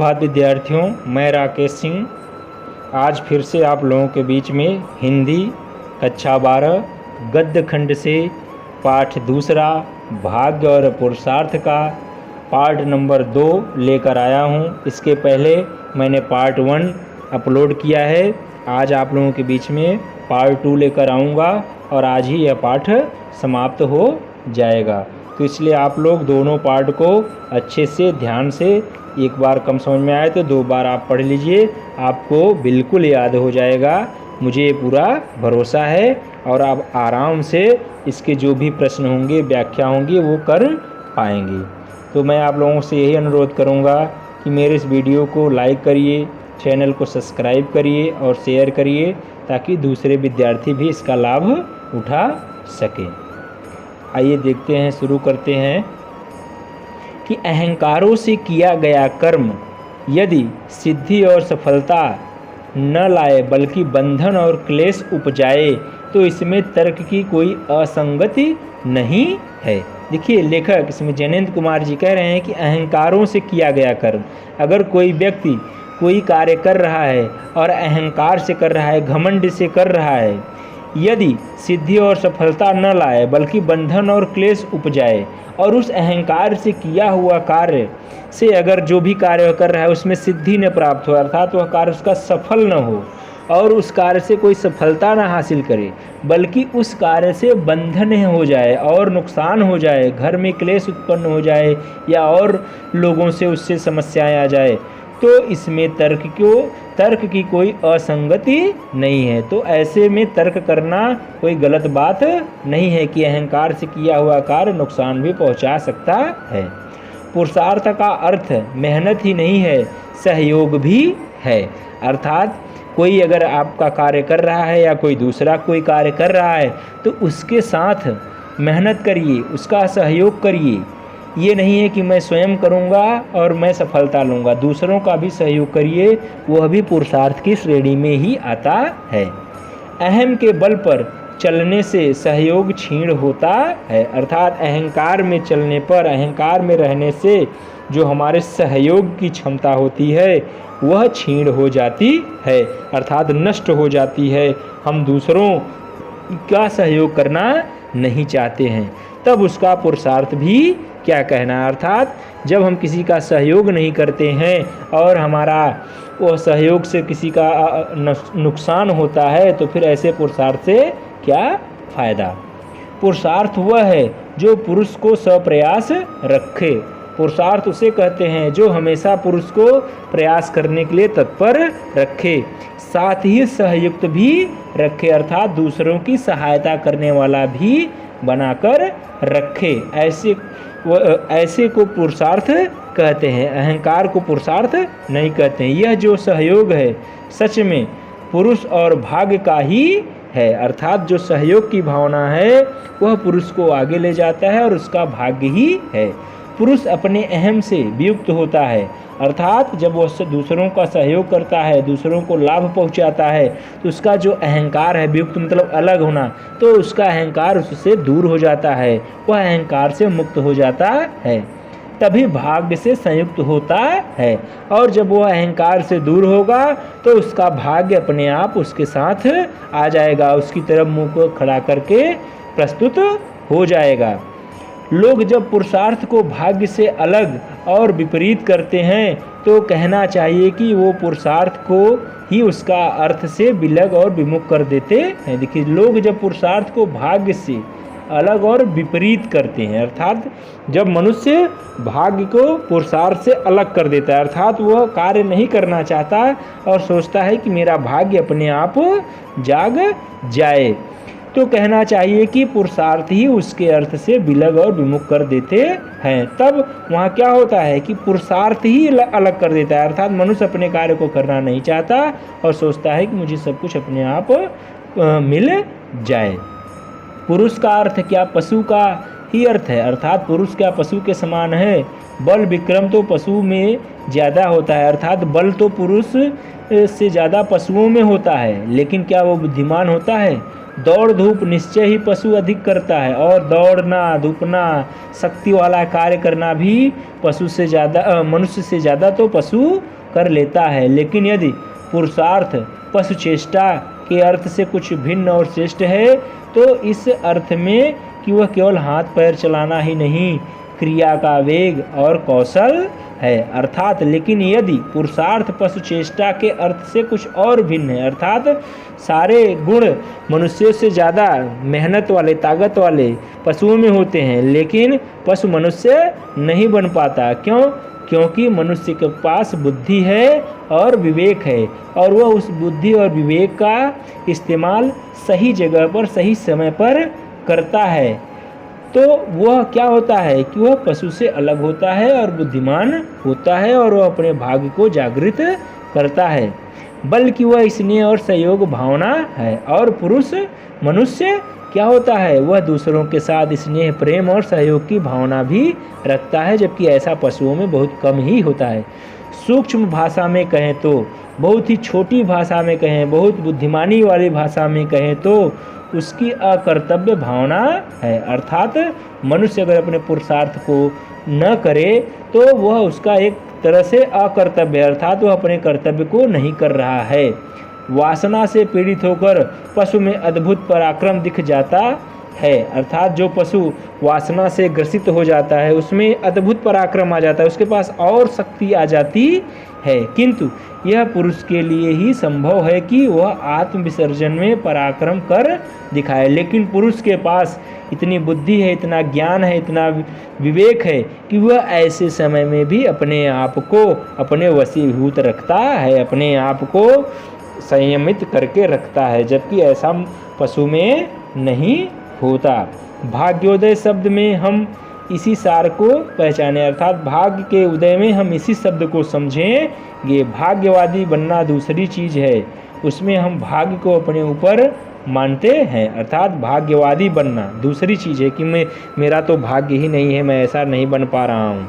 सुप्रभात विद्यार्थियों, मैं राकेश सिंह आज फिर से आप लोगों के बीच में हिंदी कक्षा 12 गद्य खंड से पाठ दूसरा भाग्य और पुरुषार्थ का पार्ट नंबर 2 लेकर आया हूं। इसके पहले मैंने पार्ट 1 अपलोड किया है। आज आप लोगों के बीच में पार्ट 2 लेकर आऊँगा और आज ही यह पाठ समाप्त हो जाएगा। तो इसलिए आप लोग दोनों पार्ट को अच्छे से ध्यान से, एक बार कम समझ में आए तो 2 बार आप पढ़ लीजिए, आपको बिल्कुल याद हो जाएगा। मुझे पूरा भरोसा है और आप आराम से इसके जो भी प्रश्न होंगे, व्याख्या होंगी, वो कर पाएंगे। तो मैं आप लोगों से यही अनुरोध करूंगा कि मेरे इस वीडियो को लाइक करिए, चैनल को सब्सक्राइब करिए और शेयर करिए ताकि दूसरे विद्यार्थी भी इसका लाभ उठा सकें। आइए देखते हैं, शुरू करते हैं कि अहंकारों से किया गया कर्म यदि सिद्धि और सफलता न लाए बल्कि बंधन और क्लेश उपजाए तो इसमें तर्क की कोई असंगति नहीं है। देखिए, लेखक इसमें जयनेंद्र कुमार जी कह रहे हैं कि अहंकारों से किया गया कर्म, अगर कोई व्यक्ति कोई कार्य कर रहा है और अहंकार से कर रहा है, घमंड से कर रहा है, यदि सिद्धि और सफलता न लाए बल्कि बंधन और क्लेश उपजाए और उस अहंकार से किया हुआ कार्य से अगर जो भी कार्य कर रहा है उसमें सिद्धि न प्राप्त हो, अर्थात वह कार्य उसका सफल न हो और उस कार्य से कोई सफलता न हासिल करे बल्कि उस कार्य से बंधन हो जाए और नुकसान हो जाए, घर में क्लेश उत्पन्न हो जाए या और लोगों से उससे समस्याएं आ जाए, तो इसमें तर्क की कोई असंगति नहीं है। तो ऐसे में तर्क करना कोई गलत बात नहीं है कि अहंकार से किया हुआ कार्य नुकसान भी पहुंचा सकता है। पुरुषार्थ का अर्थ मेहनत ही नहीं है, सहयोग भी है। अर्थात कोई अगर आपका कार्य कर रहा है या कोई दूसरा कोई कार्य कर रहा है तो उसके साथ मेहनत करिए, उसका सहयोग करिए। ये नहीं है कि मैं स्वयं करूँगा और मैं सफलता लूँगा, दूसरों का भी सहयोग करिए, वह भी पुरुषार्थ की श्रेणी में ही आता है। अहम के बल पर चलने से सहयोग क्षीण होता है, अर्थात अहंकार में चलने पर, अहंकार में रहने से जो हमारे सहयोग की क्षमता होती है वह क्षीण हो जाती है, अर्थात नष्ट हो जाती है। हम दूसरों का सहयोग करना नहीं चाहते हैं, तब उसका पुरुषार्थ भी क्या कहना। अर्थात जब हम किसी का सहयोग नहीं करते हैं और हमारा वह सहयोग से किसी का नुकसान होता है तो फिर ऐसे पुरुषार्थ से क्या फ़ायदा। पुरुषार्थ वह है जो पुरुष को सप्रयास रखे। पुरुषार्थ उसे कहते हैं जो हमेशा पुरुष को प्रयास करने के लिए तत्पर रखे, साथ ही सहयुक्त भी रखे, अर्थात दूसरों की सहायता करने वाला भी बनाकर रखे। ऐसे को पुरुषार्थ कहते हैं, अहंकार को पुरुषार्थ नहीं कहते हैं। यह जो सहयोग है सच में पुरुष और भाग्य का ही है, अर्थात जो सहयोग की भावना है वह पुरुष को आगे ले जाता है और उसका भाग्य ही है। पुरुष अपने अहम से वियुक्त होता है, अर्थात जब वह दूसरों का सहयोग करता है, दूसरों को लाभ पहुंचाता है तो उसका जो अहंकार है, वियुक्त मतलब अलग होना, तो उसका अहंकार उससे दूर हो जाता है, वह अहंकार से मुक्त हो जाता है, तभी भाग्य से संयुक्त होता है। और जब वह अहंकार से दूर होगा तो उसका भाग्य अपने आप उसके साथ आ जाएगा, उसकी तरफ मुंह को खड़ा करके प्रस्तुत हो जाएगा। लोग जब पुरुषार्थ को भाग्य से अलग और विपरीत करते हैं तो कहना चाहिए कि वो पुरुषार्थ को ही उसका अर्थ से विलग और विमुख कर देते हैं। देखिए, लोग जब पुरुषार्थ को भाग्य से अलग और विपरीत करते हैं, अर्थात जब मनुष्य भाग्य को पुरुषार्थ से अलग कर देता है, अर्थात वह कार्य नहीं करना चाहता और सोचता है कि मेरा भाग्य अपने आप जाग जाए, तो कहना चाहिए कि पुरुषार्थ ही उसके अर्थ से विलग और विमुख कर देते हैं। तब वहाँ क्या होता है कि पुरुषार्थ ही अलग कर देता है, अर्थात मनुष्य अपने कार्य को करना नहीं चाहता और सोचता है कि मुझे सब कुछ अपने आप मिल जाए। पुरुष का अर्थ क्या पशु का ही अर्थ है, अर्थात पुरुष क्या पशु के समान है। बल विक्रम तो पशु में ज़्यादा होता है, अर्थात बल तो पुरुष से ज़्यादा पशुओं में होता है, लेकिन क्या वो बुद्धिमान होता है। दौड़ धूप निश्चय ही पशु अधिक करता है और दौड़ना धूपना शक्ति वाला कार्य करना भी पशु से ज़्यादा, मनुष्य से ज़्यादा तो पशु कर लेता है। लेकिन यदि पुरुषार्थ पशु चेष्टा के अर्थ से कुछ भिन्न और श्रेष्ठ है तो इस अर्थ में कि वह केवल हाथ पैर चलाना ही नहीं, क्रिया का वेग और कौशल है। अर्थात लेकिन यदि पुरुषार्थ पशु चेष्टा के अर्थ से कुछ और भिन्न है, अर्थात सारे गुण मनुष्यों से ज़्यादा मेहनत वाले, ताकत वाले पशुओं में होते हैं, लेकिन पशु मनुष्य नहीं बन पाता। क्यों? क्योंकि मनुष्य के पास बुद्धि है और विवेक है, और वह उस बुद्धि और विवेक का इस्तेमाल सही जगह पर सही समय पर करता है। तो वह क्या होता है कि वह पशु से अलग होता है और बुद्धिमान होता है, और वह अपने भाग्य को जागृत करता है। बल्कि वह स्नेह और सहयोग भावना है। और पुरुष मनुष्य क्या होता है? वह दूसरों के साथ स्नेह, प्रेम और सहयोग की भावना भी रखता है, जबकि ऐसा पशुओं में बहुत कम ही होता है। सूक्ष्म भाषा में कहें तो, बहुत ही छोटी भाषा में कहें, बहुत बुद्धिमानी वाली भाषा में कहें तो उसकी अकर्तव्य भावना है। अर्थात मनुष्य अगर अपने पुरुषार्थ को न करे तो वह उसका एक तरह से अकर्तव्य, अर्थात वह अपने कर्तव्य को नहीं कर रहा है। वासना से पीड़ित होकर पशु में अद्भुत पराक्रम दिख जाता है, अर्थात जो पशु वासना से ग्रसित हो जाता है उसमें अद्भुत पराक्रम आ जाता है, उसके पास और शक्ति आ जाती है। किंतु यह पुरुष के लिए ही संभव है कि वह आत्म विसर्जन में पराक्रम कर दिखाए। लेकिन पुरुष के पास इतनी बुद्धि है, इतना ज्ञान है, इतना विवेक है कि वह ऐसे समय में भी अपने आप को अपने वशीभूत रखता है, अपने आप को संयमित करके रखता है, जबकि ऐसा पशु में नहीं होता। भाग्योदय शब्द में हम इसी सार को पहचाने, अर्थात भाग्य के उदय में हम इसी शब्द को समझेंगे। भाग्यवादी बनना दूसरी चीज़ है, उसमें हम भाग्य को अपने ऊपर मानते हैं, अर्थात भाग्यवादी बनना दूसरी चीज़ है कि मेरा तो भाग्य ही नहीं है, मैं ऐसा नहीं बन पा रहा हूँ।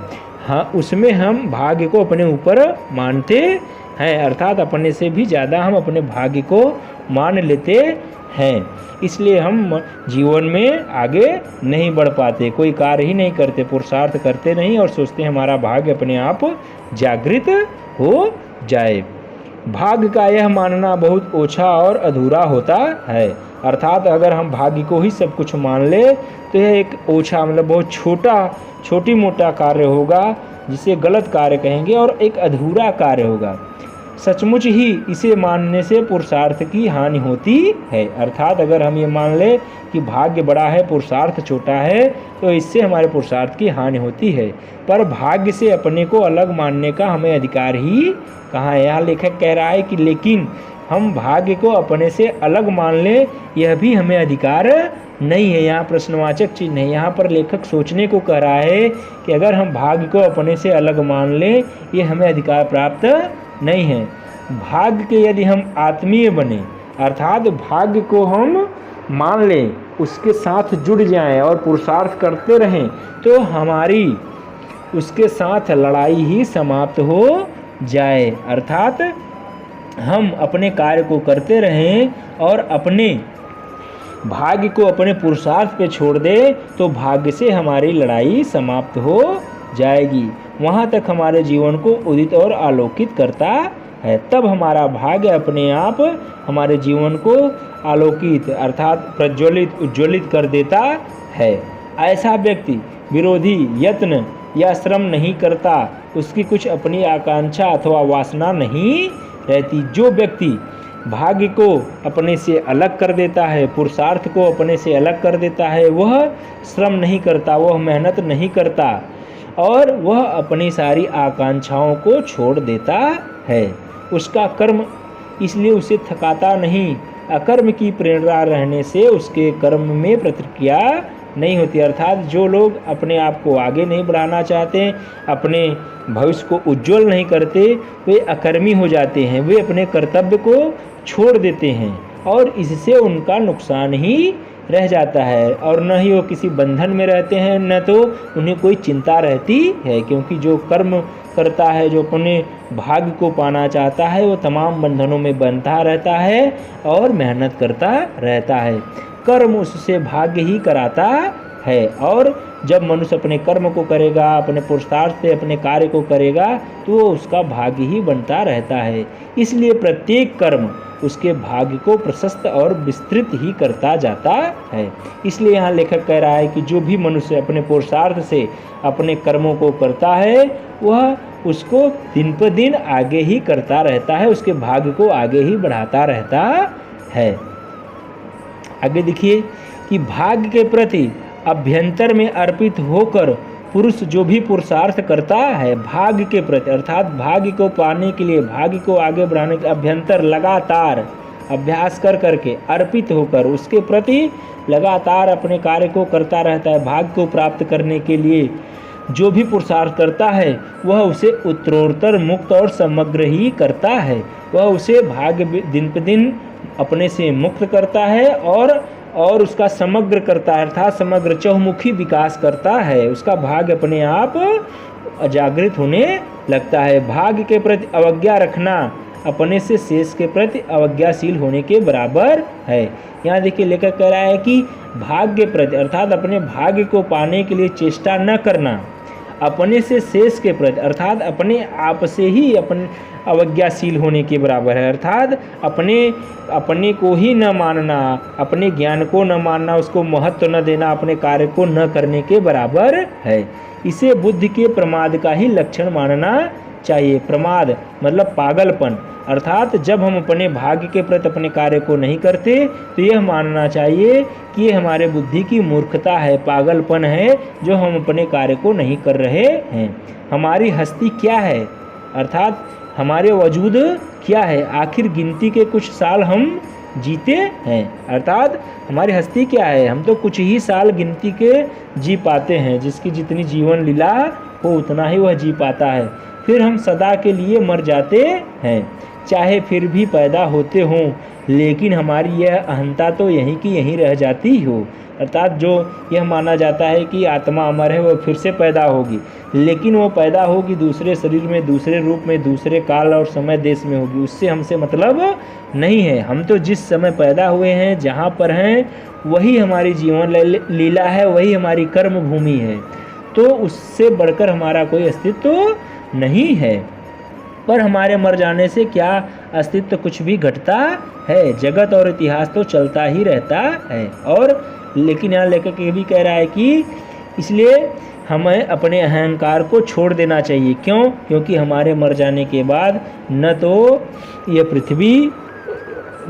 हाँ, उसमें हम भाग्य को अपने ऊपर मानते हैं, अर्थात अपने से भी ज़्यादा हम अपने भाग्य को मान लेते हैं। इसलिए हम जीवन में आगे नहीं बढ़ पाते, कोई कार्य ही नहीं करते, पुरुषार्थ करते नहीं और सोचते हैं हमारा भाग्य अपने आप जागृत हो जाए। भाग्य का यह मानना बहुत ओछा और अधूरा होता है, अर्थात अगर हम भाग्य को ही सब कुछ मान ले तो यह एक ओछा मतलब बहुत छोटी मोटा कार्य होगा, जिसे गलत कार्य कहेंगे, और एक अधूरा कार्य होगा। सचमुच ही इसे मानने से पुरुषार्थ की हानि होती है, अर्थात अगर हम ये मान ले कि भाग्य बड़ा है पुरुषार्थ छोटा है तो इससे हमारे पुरुषार्थ की हानि होती है। पर भाग्य से अपने को अलग मानने का हमें अधिकार ही कहाँ है? यहाँ लेखक कह रहा है कि लेकिन हम भाग्य को अपने से अलग मान लें, यह भी हमें अधिकार नहीं है। यहाँ प्रश्नवाचक चिन्ह है, यहाँ पर लेखक सोचने को कह रहा है कि अगर हम भाग्य को अपने से अलग मान लें, ये हमें अधिकार प्राप्त नहीं है। भाग्य के यदि हम आत्मीय बने, अर्थात भाग्य को हम मान लें, उसके साथ जुड़ जाएं और पुरुषार्थ करते रहें, तो हमारी उसके साथ लड़ाई ही समाप्त हो जाए। अर्थात हम अपने कार्य को करते रहें और अपने भाग्य को अपने पुरुषार्थ पे छोड़ दे तो भाग्य से हमारी लड़ाई समाप्त हो जाएगी। वहाँ तक हमारे जीवन को उदित और आलोकित करता है, तब हमारा भाग्य अपने आप हमारे जीवन को आलोकित अर्थात प्रज्वलित उज्ज्वलित कर देता है। ऐसा व्यक्ति विरोधी यत्न या श्रम नहीं करता, उसकी कुछ अपनी आकांक्षा अथवा वासना नहीं रहती। जो व्यक्ति भाग्य को अपने से अलग कर देता है, पुरुषार्थ को अपने से अलग कर देता है, वह श्रम नहीं करता, वह मेहनत नहीं करता और वह अपनी सारी आकांक्षाओं को छोड़ देता है। उसका कर्म इसलिए उसे थकाता नहीं, अकर्म की प्रेरणा रहने से उसके कर्म में प्रतिक्रिया नहीं होती। अर्थात जो लोग अपने आप को आगे नहीं बढ़ाना चाहते, अपने भविष्य को उज्जवल नहीं करते, वे अकर्मी हो जाते हैं, वे अपने कर्तव्य को छोड़ देते हैं और इससे उनका नुकसान ही रह जाता है और न ही वो किसी बंधन में रहते हैं, न तो उन्हें कोई चिंता रहती है। क्योंकि जो कर्म करता है, जो अपने भाग्य को पाना चाहता है, वो तमाम बंधनों में बंधा रहता है और मेहनत करता रहता है। कर्म उससे भाग्य ही कराता है और जब मनुष्य अपने कर्म को करेगा, अपने पुरुषार्थ से अपने कार्य को करेगा, तो उसका भाग्य ही बनता रहता है। इसलिए प्रत्येक कर्म उसके भाग्य को प्रशस्त और विस्तृत ही करता जाता है। इसलिए यहाँ लेखक कह रहा है कि जो भी मनुष्य अपने पुरुषार्थ से अपने कर्मों को करता है, वह उसको दिन पर दिन आगे ही करता रहता है, उसके भाग्य को आगे ही बढ़ाता रहता है। आगे देखिए कि भाग्य के प्रति अभ्यंतर में अर्पित होकर पुरुष जो भी पुरुषार्थ करता है, भाग्य के प्रति अर्थात भाग्य को पाने के लिए, भाग्य को आगे बढ़ाने के अभ्यंतर लगातार अभ्यास कर करके अर्पित होकर उसके प्रति लगातार अपने कार्य को करता रहता है। भाग्य को प्राप्त करने के लिए जो भी पुरुषार्थ करता है, वह उसे उत्तरोत्तर मुक्त और समग्र ही करता है। वह उसे भाग्य दिन पर दिन अपने से मुक्त करता है और उसका समग्र करता है, अर्थात समग्र चहुमुखी विकास करता है। उसका भाग्य अपने आप जागृत होने लगता है। भाग्य के प्रति अवज्ञा रखना अपने से शेष के प्रति अवज्ञाशील होने के बराबर है। यहाँ देखिए लेखक कह रहा है कि भाग्य प्रति अर्थात अपने भाग्य को पाने के लिए चेष्टा न करना अपने से शेष के प्रति अर्थात अपने आप से ही अपने अवज्ञाशील होने के बराबर है। अर्थात अपने को ही न मानना, अपने ज्ञान को न मानना, उसको महत्व न देना, अपने कार्य को न करने के बराबर है। इसे बुद्धि के प्रमाद का ही लक्षण मानना चाहिए। प्रमाद मतलब पागलपन, अर्थात जब हम अपने भाग्य के प्रति अपने कार्य को नहीं करते तो यह मानना चाहिए कि ये हमारे बुद्धि की मूर्खता है, पागलपन है, जो हम अपने कार्य को नहीं कर रहे हैं। हमारी हस्ती क्या है, अर्थात हमारे वजूद क्या है, आखिर गिनती के कुछ साल हम जीते हैं, अर्थात हमारी हस्ती क्या है, हम तो कुछ ही साल गिनती के जी पाते हैं। जिसकी जितनी जीवन लीला हो उतना ही वह जी पाता है, फिर हम सदा के लिए मर जाते हैं। चाहे फिर भी पैदा होते हों, लेकिन हमारी यह अहंता तो यहीं की यहीं रह जाती हो। अर्थात जो यह माना जाता है कि आत्मा अमर है, वह फिर से पैदा होगी, लेकिन वो पैदा होगी दूसरे शरीर में, दूसरे रूप में, दूसरे काल और समय देश में होगी, उससे हमसे मतलब नहीं है। हम तो जिस समय पैदा हुए हैं, जहाँ पर हैं, वही हमारी जीवन लीला है, वही हमारी कर्म भूमि है, तो उससे बढ़कर हमारा कोई अस्तित्व नहीं है। पर हमारे मर जाने से क्या अस्तित्व कुछ भी घटता है? जगत और इतिहास तो चलता ही रहता है। और लेकिन यहाँ लेखक ये भी कह रहा है कि इसलिए हमें अपने अहंकार को छोड़ देना चाहिए। क्यों? क्योंकि हमारे मर जाने के बाद न तो यह पृथ्वी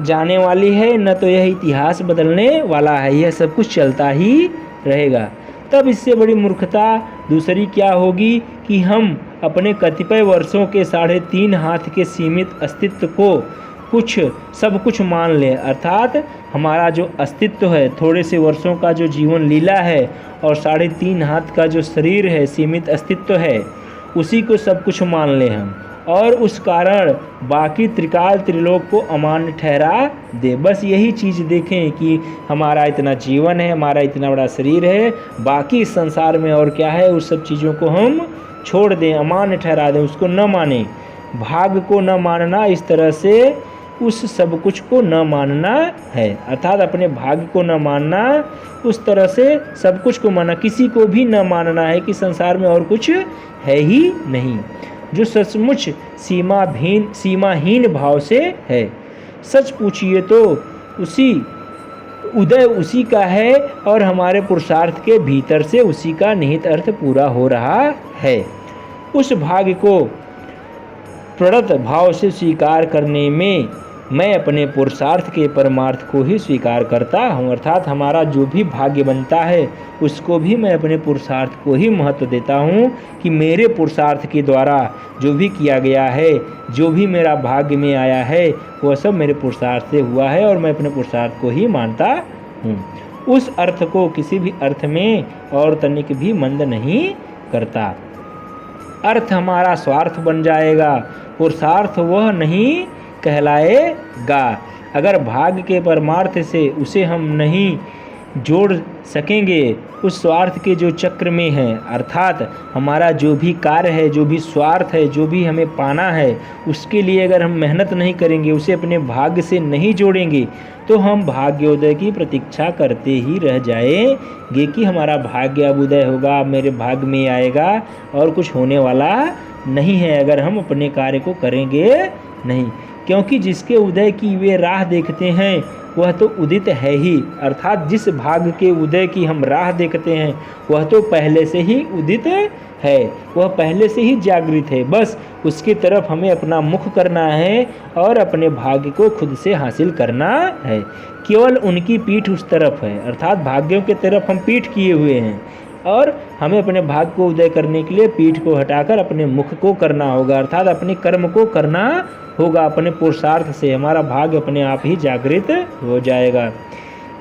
जाने वाली है, न तो यह इतिहास बदलने वाला है, यह सब कुछ चलता ही रहेगा। तब इससे बड़ी मूर्खता दूसरी क्या होगी कि हम अपने कतिपय वर्षों के 3.5 हाथ के सीमित अस्तित्व को सब कुछ मान लें। अर्थात हमारा जो अस्तित्व है, थोड़े से वर्षों का जो जीवन लीला है और 3.5 हाथ का जो शरीर है, सीमित अस्तित्व है, उसी को सब कुछ मान लें हम, और उस कारण बाकी त्रिकाल त्रिलोक को अमान्य ठहरा दे। बस यही चीज़ देखें कि हमारा इतना जीवन है, हमारा इतना बड़ा शरीर है, बाकी इस संसार में और क्या है, उस सब चीज़ों को हम छोड़ दें, अमान्य ठहरा दें, उसको न मानें। भाग्य को न मानना इस तरह से उस सब कुछ को न मानना है। अर्थात अपने भाग्य को न मानना, उस तरह से सब कुछ को मानना, किसी को भी न मानना है कि संसार में और कुछ है ही नहीं। जो सचमुच सीमाहीन भाव से है, सच पूछिए तो उदय उसी का है और हमारे पुरुषार्थ के भीतर से उसी का निहित अर्थ पूरा हो रहा है। उस भाग्य को प्रणत भाव से स्वीकार करने में मैं अपने पुरुषार्थ के परमार्थ को ही स्वीकार करता हूँ। अर्थात हमारा जो भी भाग्य बनता है, उसको भी मैं अपने पुरुषार्थ को ही महत्व देता हूँ कि मेरे पुरुषार्थ के द्वारा जो भी किया गया है, जो भी मेरा भाग्य में आया है, वह सब मेरे पुरुषार्थ से हुआ है और मैं अपने पुरुषार्थ को ही मानता हूँ। उस अर्थ को किसी भी अर्थ में और तनिक भी मंद नहीं करता। अर्थ हमारा स्वार्थ बन जाएगा, पुरुषार्थ वह नहीं कहलाएगा। अगर भाग्य के परमार्थ से उसे हम नहीं जोड़ सकेंगे उस स्वार्थ के जो चक्र में हैं, अर्थात हमारा जो भी कार्य है, जो भी स्वार्थ है, जो भी हमें पाना है, उसके लिए अगर हम मेहनत नहीं करेंगे, उसे अपने भाग्य से नहीं जोड़ेंगे, तो हम भाग्योदय की प्रतीक्षा करते ही रह जाएंगे कि हमारा भाग्य अब उदय होगा, मेरे भाग्य में आएगा, और कुछ होने वाला नहीं है अगर हम अपने कार्य को करेंगे नहीं। क्योंकि जिसके उदय की वे राह देखते हैं वह तो उदित है ही, अर्थात जिस भाग्य के उदय की हम राह देखते हैं वह तो पहले से ही उदित है, वह पहले से ही जागृत है। बस उसकी तरफ हमें अपना मुख करना है और अपने भाग्य को खुद से हासिल करना है। केवल उनकी पीठ उस तरफ है, अर्थात भाग्यों के तरफ हम पीठ किए हुए हैं, और हमें अपने भाग्य को उदय करने के लिए पीठ को हटाकर अपने मुख को करना होगा, अर्थात अपने कर्म को करना होगा। अपने पुरुषार्थ से हमारा भाग्य अपने आप ही जागृत हो जाएगा।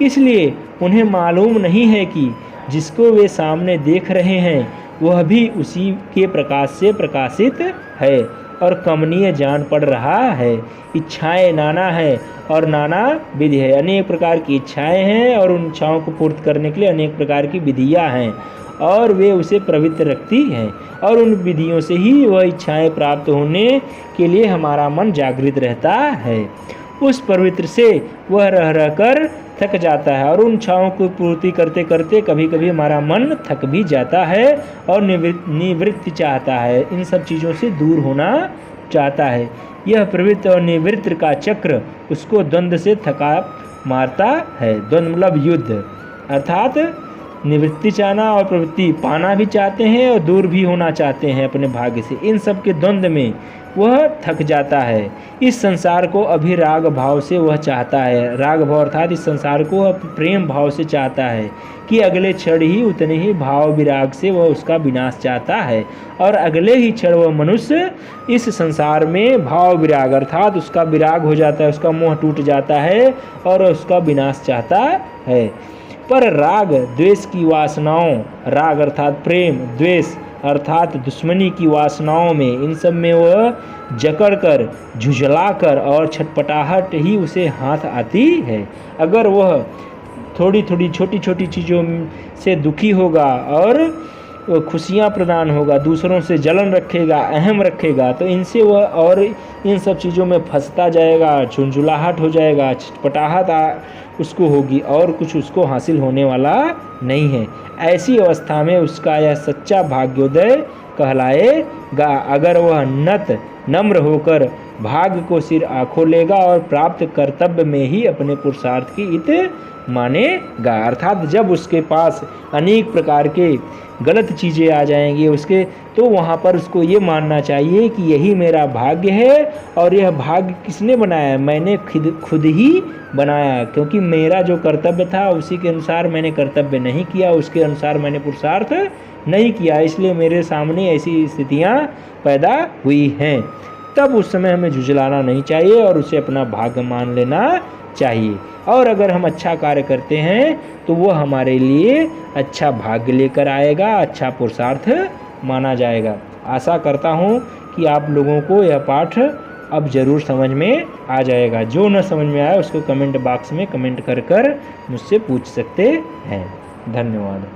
इसलिए उन्हें मालूम नहीं है कि जिसको वे सामने देख रहे हैं वह भी उसी के प्रकाश से प्रकाशित है और कमनीय जान पड़ रहा है। इच्छाएं नाना है और नाना विधि है, अनेक प्रकार की इच्छाएं हैं और उन इच्छाओं को पूर्ति करने के लिए अनेक प्रकार की विधियां हैं, और वे उसे प्रवृत्त रखती हैं, और उन विधियों से ही वह इच्छाएं प्राप्त होने के लिए हमारा मन जागृत रहता है। उस प्रवृत्ति से वह रह रहकर थक जाता है, और उन इच्छाओं को पूर्ति करते करते कभी कभी हमारा मन थक भी जाता है और निवृत्ति चाहता है, इन सब चीज़ों से दूर होना चाहता है। यह प्रवृत्ति और निवृत्ति का चक्र उसको द्वंद्व से थका मारता है। द्वंद्व मतलब युद्ध, अर्थात निवृत्ति चाहना और प्रवृत्ति पाना भी चाहते हैं और दूर भी होना चाहते हैं अपने भाग्य से। इन सब के द्वंद्व में वह थक जाता है। इस संसार को अभिराग भाव से वह चाहता है, राग भाव अर्थात इस संसार को प्रेम भाव से चाहता है कि अगले क्षण ही उतने ही भाव विराग से वह उसका विनाश चाहता है, और अगले ही क्षण वह मनुष्य इस संसार में भाव विराग अर्थात उसका विराग हो जाता है, उसका मोह टूट जाता है और उसका विनाश चाहता है। पर राग द्वेष की वासनाओं, राग अर्थात प्रेम, द्वेष अर्थात दुश्मनी की वासनाओं में, इन सब में वह जकड़ कर, झुझला कर और छटपटाहट ही उसे हाथ आती है। अगर वह थोड़ी थोड़ी छोटी छोटी चीज़ों से दुखी होगा और खुशियाँ प्रदान होगा, दूसरों से जलन रखेगा, अहम रखेगा, तो इनसे वह और इन सब चीज़ों में फंसता जाएगा, झुंझुलाहट हो जाएगा, छटपटाहट उसको होगी और कुछ उसको हासिल होने वाला नहीं है। ऐसी अवस्था में उसका यह सच्चा भाग्योदय कहलाएगा अगर वह नम्र होकर भाग्य को सिर आँखों लेगा और प्राप्त कर्तव्य में ही अपने पुरुषार्थ की हित मानेगा। अर्थात जब उसके पास अनेक प्रकार के गलत चीज़ें आ जाएंगी उसके, तो वहाँ पर उसको ये मानना चाहिए कि यही मेरा भाग्य है, और यह भाग्य किसने बनाया है? मैंने खुद ही बनाया, क्योंकि मेरा जो कर्तव्य था उसी के अनुसार मैंने कर्तव्य नहीं किया, उसके अनुसार मैंने पुरुषार्थ नहीं किया, इसलिए मेरे सामने ऐसी स्थितियाँ पैदा हुई हैं। तब उस समय हमें झुझलाना नहीं चाहिए और उसे अपना भाग्य मान लेना चाहिए। और अगर हम अच्छा कार्य करते हैं तो वह हमारे लिए अच्छा भाग्य लेकर आएगा, अच्छा पुरुषार्थ माना जाएगा। आशा करता हूँ कि आप लोगों को यह पाठ अब ज़रूर समझ में आ जाएगा। जो न समझ में आए उसको कमेंट बॉक्स में कमेंट कर मुझसे पूछ सकते हैं। धन्यवाद।